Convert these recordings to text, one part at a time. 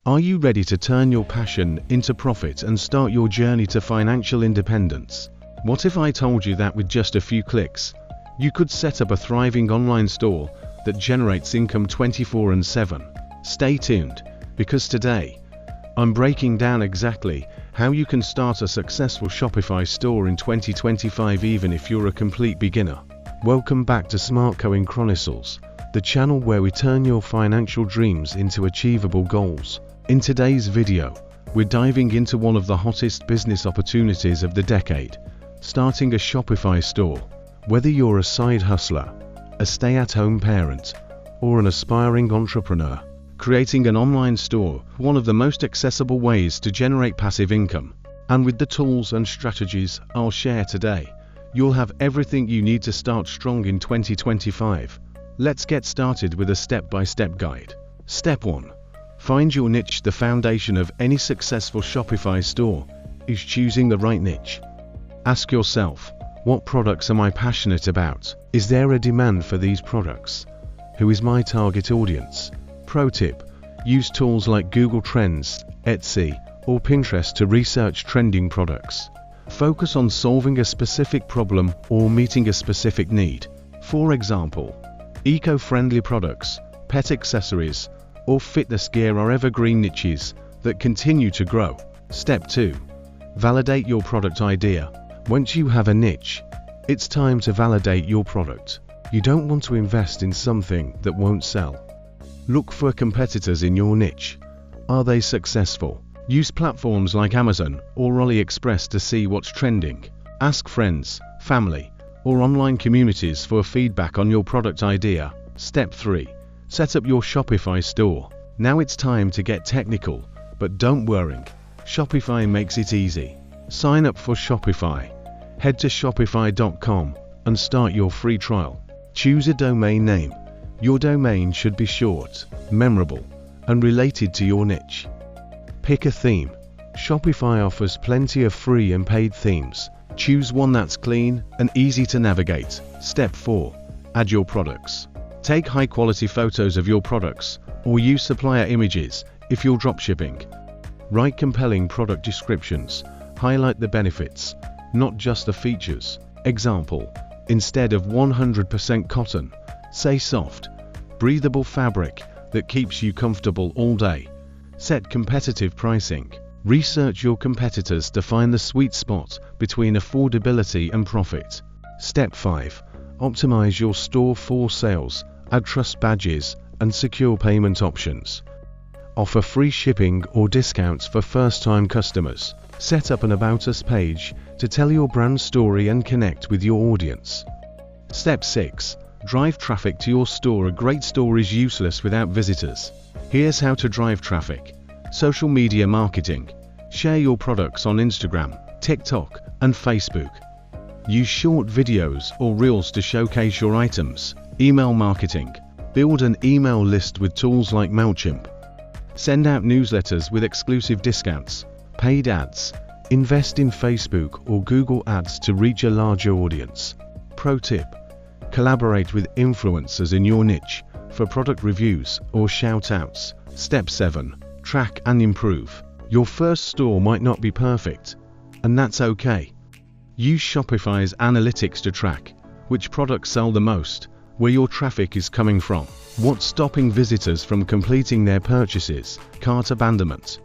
Are you ready to turn your passion into profit and start your journey to financial independence? What if I told you that with just a few clicks, you could set up a thriving online store that generates income 24/7? Stay tuned, because today, I'm breaking down exactly how you can start a successful Shopify store in 2025 even if you're a complete beginner. Welcome back to SmartCoin Chronicles, the channel where we turn your financial dreams into achievable goals. In today's video, we're diving into one of the hottest business opportunities of the decade, starting a Shopify store. Whether you're a side hustler, a stay-at-home parent, or an aspiring entrepreneur, creating an online store is one of the most accessible ways to generate passive income. And with the tools and strategies I'll share today, you'll have everything you need to start strong in 2025. Let's get started with a step-by-step guide. Step 1. Find your niche. The foundation of any successful Shopify store is choosing the right niche. Ask yourself, what products am I passionate about? Is there a demand for these products? Who is my target audience? Pro tip: use tools like Google Trends, Etsy, or Pinterest to research trending products. Focus on solving a specific problem or meeting a specific need. For example, eco-friendly products, pet accessories, or fitness gear are evergreen niches that continue to grow. Step 2. Validate your product idea. Once you have a niche, it's time to validate your product. You don't want to invest in something that won't sell. Look for competitors in your niche. Are they successful? Use platforms like Amazon or AliExpress to see what's trending. Ask friends, family, or online communities for feedback on your product idea. Step 3. Set up your Shopify store. Now it's time to get technical, but don't worry, Shopify makes it easy. Sign up for Shopify. Head to shopify.com and start your free trial. Choose a domain name. Your domain should be short, memorable, and related to your niche. Pick a theme. Shopify offers plenty of free and paid themes. Choose one that's clean and easy to navigate. Step 4. Add your products. Take high-quality photos of your products, or use supplier images if you're dropshipping. Write compelling product descriptions. Highlight the benefits, not just the features. Example: instead of 100% cotton, say soft, breathable fabric that keeps you comfortable all day. Set competitive pricing. Research your competitors to find the sweet spot between affordability and profit. Step 5. Optimize your store for sales. Add trust badges and secure payment options. Offer free shipping or discounts for first-time customers. Set up an About Us page to tell your brand story and connect with your audience. Step 6. Drive traffic to your store. A great store is useless without visitors. Here's how to drive traffic. Social media marketing. Share your products on Instagram, TikTok, and Facebook. Use short videos or reels to showcase your items. Email marketing. Build an email list with tools like MailChimp. Send out newsletters with exclusive discounts. Paid ads. Invest in Facebook or Google Ads to reach a larger audience. Pro tip: collaborate with influencers in your niche for product reviews or shout-outs. Step 7. Track and improve. Your first store might not be perfect, and that's okay. Use Shopify's analytics to track which products sell the most, where your traffic is coming from, what's stopping visitors from completing their purchases, cart abandonment.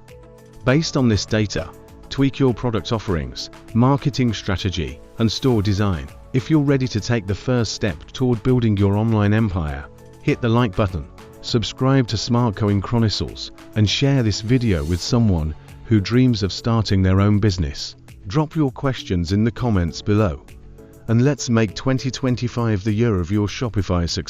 Based on this data, tweak your product offerings, marketing strategy, and store design. If you're ready to take the first step toward building your online empire, hit the like button, subscribe to SmartCoin Chronicles, and share this video with someone who dreams of starting their own business. Drop your questions in the comments below, and let's make 2025 the year of your Shopify success.